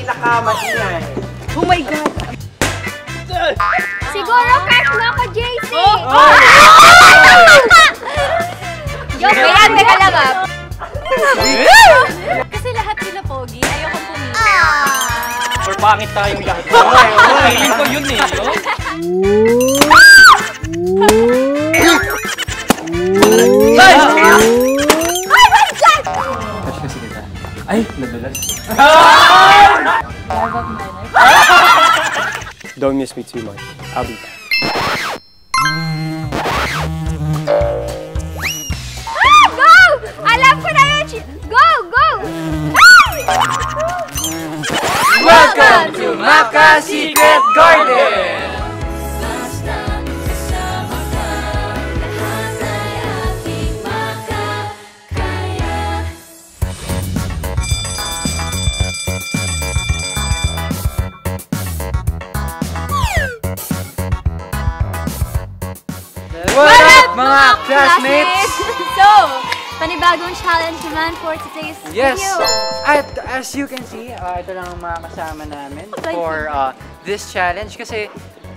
Pinakamaingay. Oh my God! Siguro crush mo ako, JC! Kaya teka lang ah. Kasi lahat sila pogi, ayokong pumili. Or pangit tayong lahat. Feeling ko yun eh. Ay, what's that? Touch kasi kita. Ay, nadulas. Don't miss me too much. I'll be back. Go! Alam ko na yun! Go! Go! Welcome to Maka Secret Garden! What up, mga classmates? So, panibagong challenge naman for today's Yes! video. At as you can see, ito lang ang mga kasama namin for this challenge kasi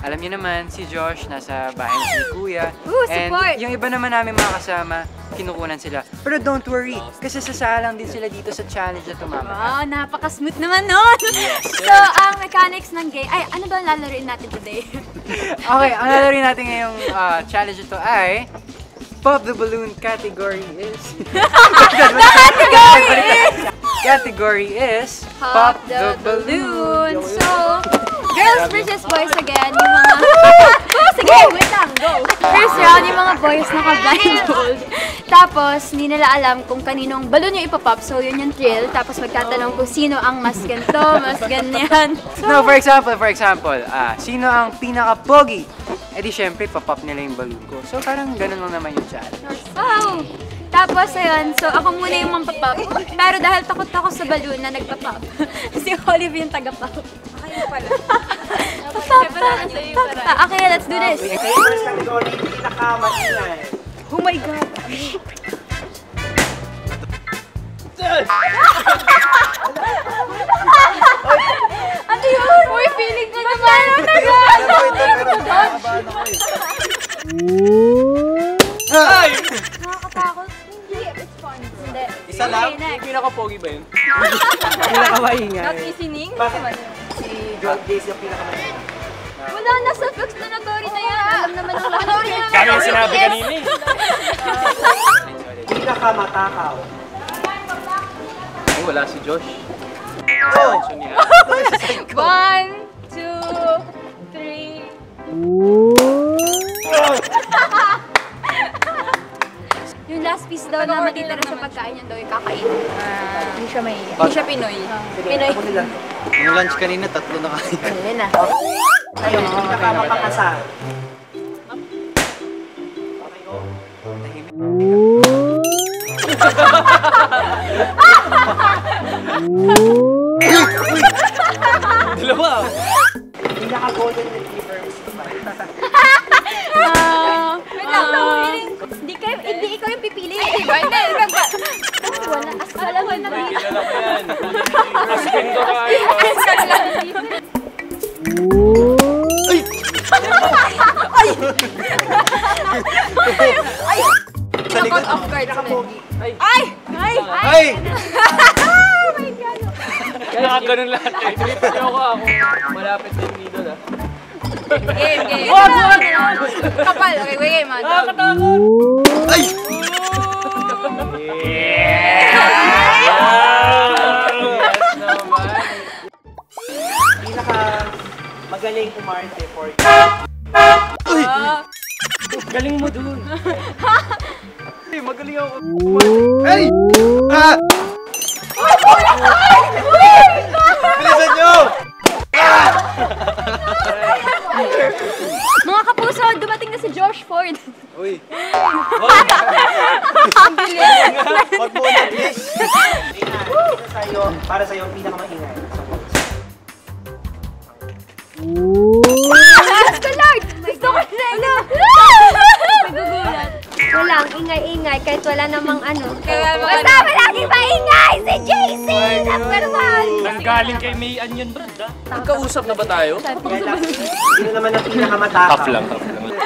alam niyo naman, si Josh nasa bahay ni Kuya. And Support! yung iba naman namin mga kasama, kinukunan sila. Pero don't worry, kasi sasalang din sila dito sa challenge na tumama. Wow, napaka-smooth naman nun! So, ang mechanics ng game... Ay, ano ba ang lalaroin natin today? Okay, ang lalaroin natin ngayong challenge ito ay Pop the Balloon category is... Category is Pop the balloon! So, girls versus boys again, yung mga... Sige, wait lang, go! First round, yung mga boys naka-blindfold. Tapos, hindi nila alam kung kaninong balloon yung ipapop. So, yun yung thrill. Tapos, magtatanong kung sino ang mas ganito, mas ganyan. So, No, for example, sino ang pinaka-pogi? Eh di syempre, papop nila yung balloon ko. So parang ganun lang naman yung challenge. wow! Tapos, ayun, so ako muna yung mampapop. Pero dahil takot ako sa balloon na nagpapop, si Olive yung taga-pop. Kaya pala. Okay, let's do this. Okay, first category, pinakamaingay. Oh my God! Ano yun? Uy, feeling ko naman. Ay! Nakakatakot. Hindi, it's fun. Hindi. Isa lang? Okay, next. Pinaka-pogi ba yun? Pinakamaingay. Not listening? Bakit? Si John Jace yung pinakamaingay. Wala na, self-explanatory na yan. Alam naman ang lahat. Kaya yung sinabi kanina eh. Pinakamatakaw. Ay, wala si Josh. Go! 1, 2, 3. Yung last piece daw na matitira sa pagkain yan daw yung kakain. Hindi siya may... Hindi siya Pinoy. Pinoy. Yung lunch kanina, 3 na kain. Ayun na. Ayun, pinakamapakasal. Dalawa! Pinaka-golden retriever. Wait lang, hindi ikaw yung pipili. Diba? Hindi, Wala, wala na. Kilala ko yan. Aspin ko kayo. Nakot off guard sila. Ay! Ay! Ay! Oh my God! Kaya ganun lahat eh. Tinipid niyo ako malapit din dito na. Game. Kapal. Okay, wait, game. Nakakatakot! Ay! Pinaka-magaling umarte for you. Galing mo dun. Ay, magaling ako. Ay! Ah! Bilisan nyo! Mga kapuso, dumating na si Josh Ford. Uy! Wag mo na, please. Para sa'yo, pinakamaingay. Gusto Lord! Gusto ko na ino! Nagugulat. Walang ingay-ingay kahit wala namang ano. Kaya Basta palagi maingay! Si JC! Number 1! Nanggaling kay May Anyon, Brad, ha? Nagkausap na ba tayo? Kaya lang, sino naman ang pinakamatakaw? Tough lang.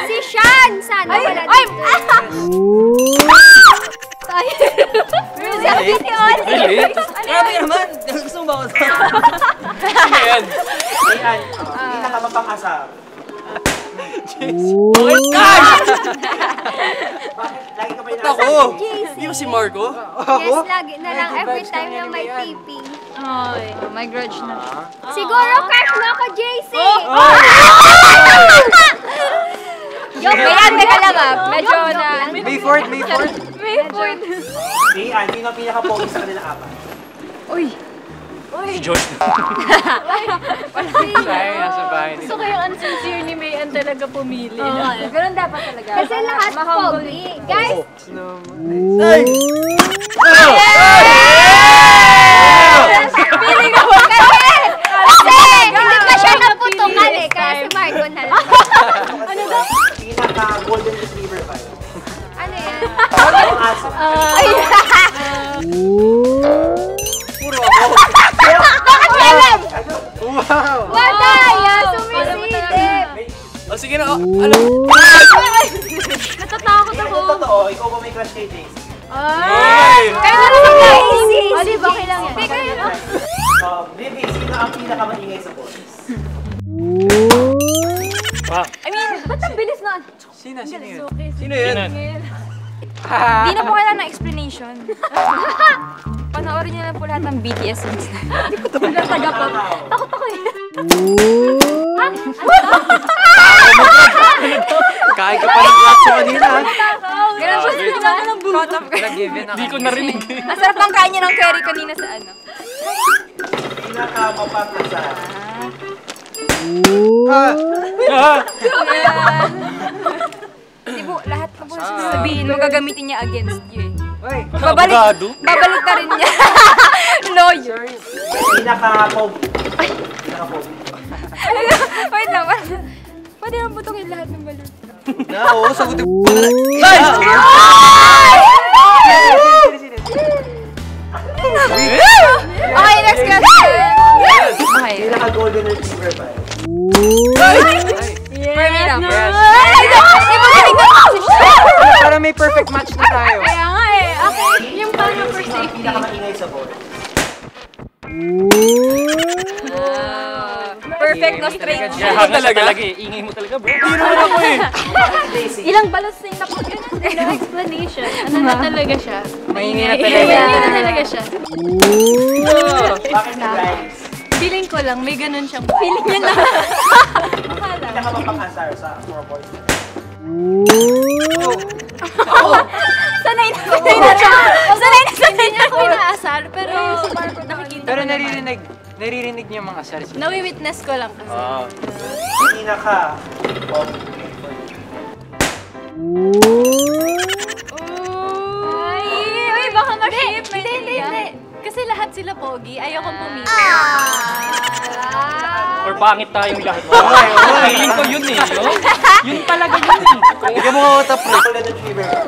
Si Sean! Sana wala dito. Sabi ni Oli. Really? Grabe naman! Gusto mo ba ako? Ayan. Ayan, pinakamapang-asar. Bakit? Lagi ka pa yung Ako! JC. Hindi ko si Marco? Yes, lagi na lang. Every time na may taping. Ay, may grudge na. Siguro crush mo ako, JC! Joke yan, teka lang ah. Medyo na... May fourth, may fourth. May point. Ayan, sino ang pinaka-pogi sa kanila apat? Uy. Si Josh. Sayang, nasa bahay nila. Gusto ko yung unsincere ni Mayan talaga pumili. Ganun dapat talaga. Kasi lahat pogi. Guys, Feeling ko kasi hindi pa siya naputukan eh. Kaya si Marco na lang. Pinaka-golden retriever ba? Ano yan? Ang aso. Wow! Madaya, sumisilip. O sige na, alam. natatakot Kaya ako. kung totoo, ikaw ba may crush kay JC? Ay! Kaya na naman guys. JC. Di ba kailangan yan? Hindi kayo. Baby, sino ang pinaka-maingay sa boys? I mean, ba't ang bilis na? Sino yun? Sino yan? Hindi na po kailangan ng explanation. Panoorin niyo lang po lahat ng BTS songs. Hindi ko ito taga po. Takot ako eh. Kain ka pa ng platso kanina. Ganun siya sinabi ng buhat of Nag-given ako. Hindi ko narinig. Masarap ang kain niya ng curry kanina sa ano. Pinaka-mapang-asar. Dibo, lahat na po sasabihin mo, gagamitin niya against you eh. Uy, Abogado? Babalik na rin niya. Lawyer. Pinaka-pogi. Pinaka-pogi. Wait lang, pwede naman putungin lahat ng balon. Oo, sagutin mo. Okay, next question. Okay. Pinaka-golden retriever ba? For me lang. Yes. Di ba galing na kasi siya? Para may perfect match na tayo. Kaya nga eh. Okay, yung paano for Sino ang safety? pinaka-maingay sa boys? Perfect, no straight. Kaya talaga eh. Ingay mo talaga, bro. Hindi naman ako eh. JC. Ilang balas na yung napag no explanation. Ano na talaga siya? Maingay na Maingay talaga. na talaga siya. Bakit si Bryce? Feeling ko lang, may ganun siyang feeling niya na. Pinaka-mapang-asar sa mga boys. Sanay na siya. Sanay niya ako inaasar, pero nakikita Pero ko naman. naririnig niyo mga asar. Nawi-witness ko lang kasi. Pinaka-pogi. Ay, baka ma-ship. Hindi. Kasi lahat sila pogi. Ayokong pumili. Or pangit tayong lahat. Feeling ko yun eh. No? Yun talaga yun. Bigyan mo ako tapos. Golden retriever ba?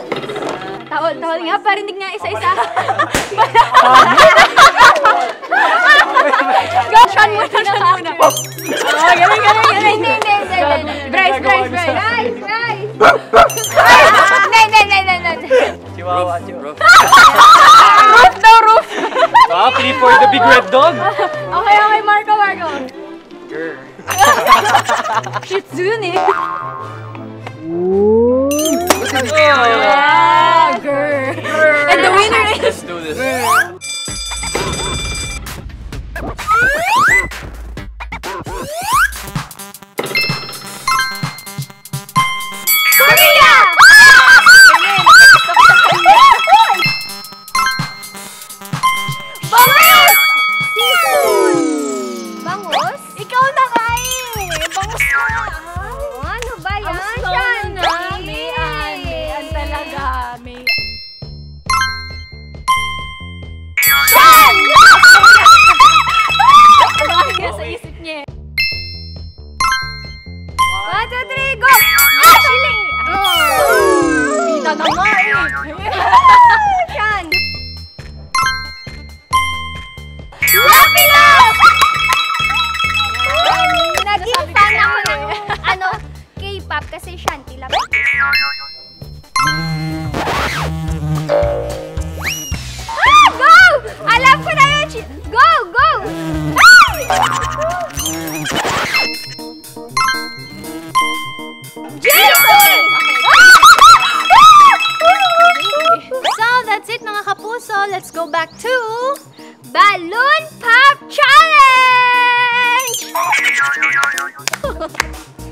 Tawal nga, parinig nga isa-isa. Go, Sean muna, Sean muna. Oh, ganun. Hindi. Bryce. Hindi. Chihuahua. Roof daw, roof. Ah, plea for the big red dog. Okay, Marco. Grr. Shih Tzu yun eh. Grr. And the winner is... Let's do this. Korea! Bangus! Seafood! Bangus? Ikaw na kain! Bangus na! Ano ba yan? Shandy? May talaga. May...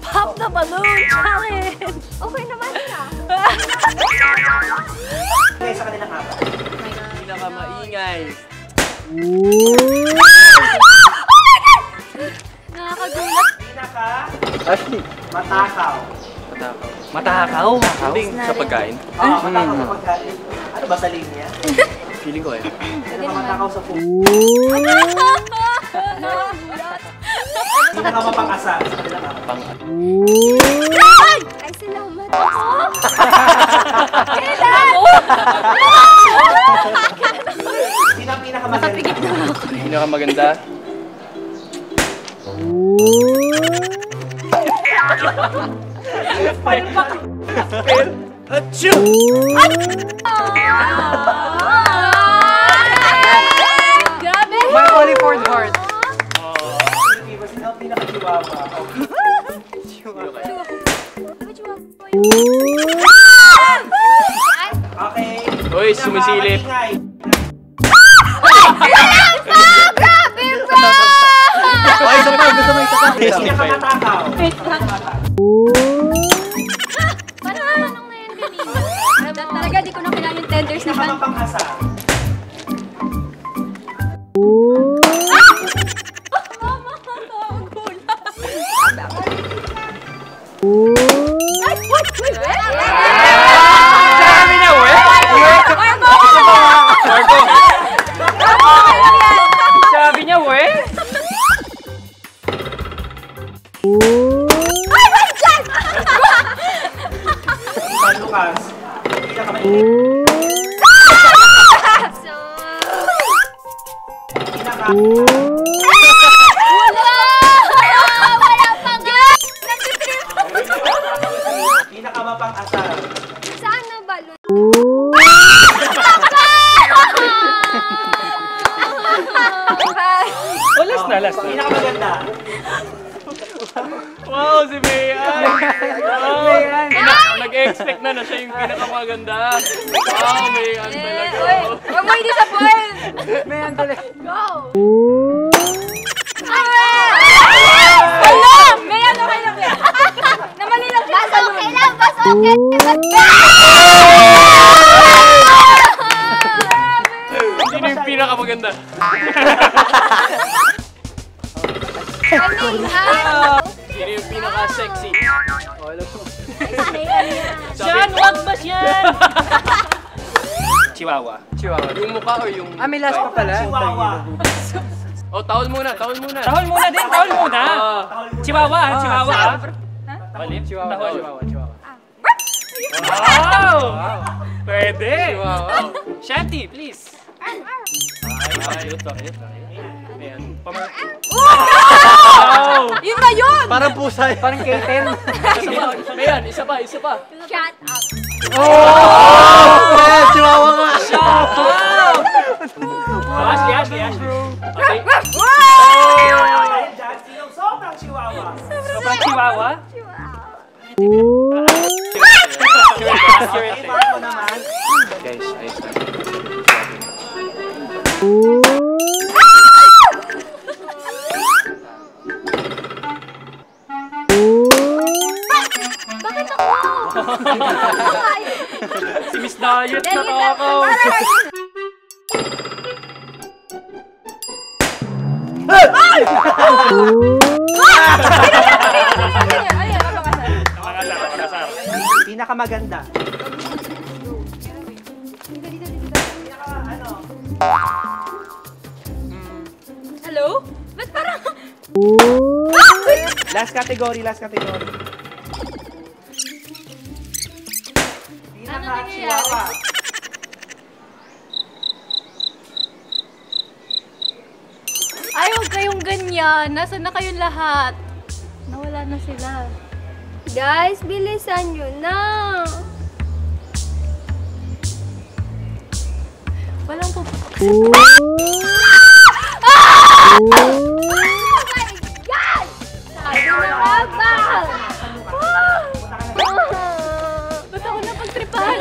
Pop the balloon challenge! Okay naman na. Okay, sa kanilang apat. Pinakamaingay. Nakakagulat. Pinaka Ashley. matakaw. Matakaw? Hindi sa pagkain. Matakaw sa pagkain. Ano ba sa linya? Feeling ko eh. Pinaka matakaw sa food. Pinaka mapang-asa sa kanilang apat. Ay, salamat. Sino ang pinakamaganda? Pinakamaganda. Achoo! Grabe! My holy fourth heart. Sino ang pinaka-chihuahua? Okay. Uy, sumisilip. Pinaka-maingay. Grabe, bro! Ay, isa pa. Gusto mo isa pa. Pinaka-matakaw. Parang anong na yan kanina? Talaga, di ko na kailangan yung tenders na pan. Pinaka-mapang-asa. Sabi niya, we? Sabi niya, we? San Lucas. Pinaka-maingay. Pinaka- Wala pang nagtitrip. Pinaka-mapang-asa. Saan na balon? Oh, last na, last na. Pinaka-maganda. Wow, si Mayan! Wow! Nag-expect na siya yung pinakamaganda. Wow, Mayan talaga. Huwag mo i-disappoint! Man, tuloy. Wala! May ano kayo lang yan. Namali lang siya sa Okay lang, bas okay. Sino yung pinakamaganda? Sino yung pinaka-sexy? Sean, wag ba yan? Chihuahua. Chihuahua. Yung mukha o yung... Ah, may last pa pala. Chihuahua. Oh, tawal muna, tawal muna. Tahol muna din, tahol muna. Chihuahua, ha? Chihuahua. ha? Malim? Chihuahua, Tahol. Chihuahua, Chihuahua. Wow! Pwede! Chihuahua. Shanty, please. Ayun to, ayun to. Ayan. Wow! Yun na yun! Parang pusa. Parang K-10. Ayan, isa pa, isa pa. Shut up. Oh! Chihuahua nga. Ashley, Ashley, Ashley. Okay. Dahil dyan, sinong sobrang chihuahua? Sobrang chihuahua? Okay, mark mo naman. Guys, ayos na. Bakit ako? Si Miss Diet na takaw. Pinakamaganda. Hello? Ba't parang... Last category, last category. Pinaka-chihuahua. Ay, huwag kayong ganyan. Nasaan na kayong lahat? Nawala na sila. Guys, bilisan nyo na. Walang po... Oh my God! Sabi na nga ba? Ba't ako napagtripan?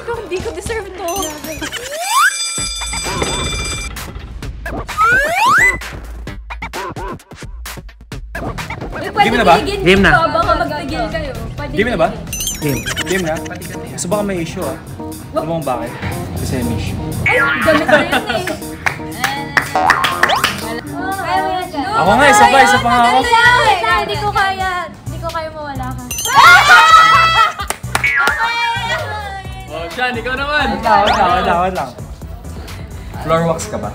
Hindi ko deserve to. pwede Game na ba? tigil Game na. dito, baka magtigil kayo. Pwede Game na ba? Game. Game na? Gusto baka may issue ah. Alam mo kung bakit? Kasi may issue. Ay, gamit na yun eh. Ako nga, isa pa nga ako. Wait lang, hindi ko kaya mawala ka. Oh, Sean, ikaw naman. Wait lang. Floor wax ka ba?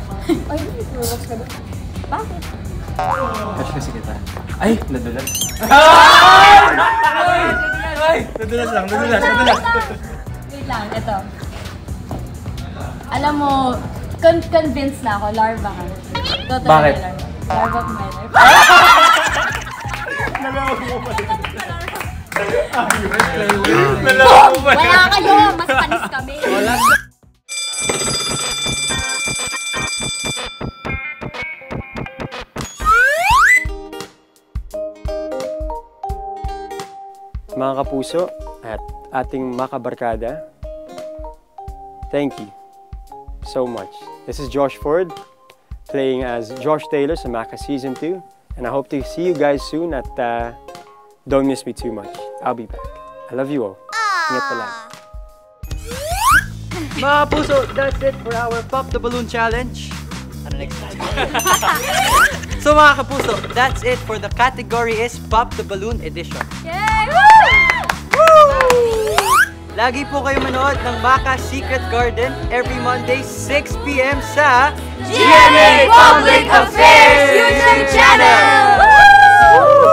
Bakit? Cash kasi kita. Ay, nadulas. Ay! Nadulas lang. Wait lang, ito. Alam mo, convinced na ako, larva ka. Totally Bakit? Larva of my life. Wala kayo, mas panis kami. Mga kapuso at ating makabarkada, thank you so much. This is Josh Ford playing as Josh Taylor sa Maka Season 2, and I hope to see you guys soon at don't miss me too much. I'll be back. I love you all. Ingat palagi. Mga kapuso, that's it for our Pop the Balloon Challenge. Ano next time? So mga kapuso, that's it for the category is Pop the Balloon Edition. Yay! Lagi po kayo manood ng Maka Secret Garden every Monday 6 p.m. sa GMA Public Affairs YouTube channel!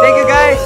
Thank you guys!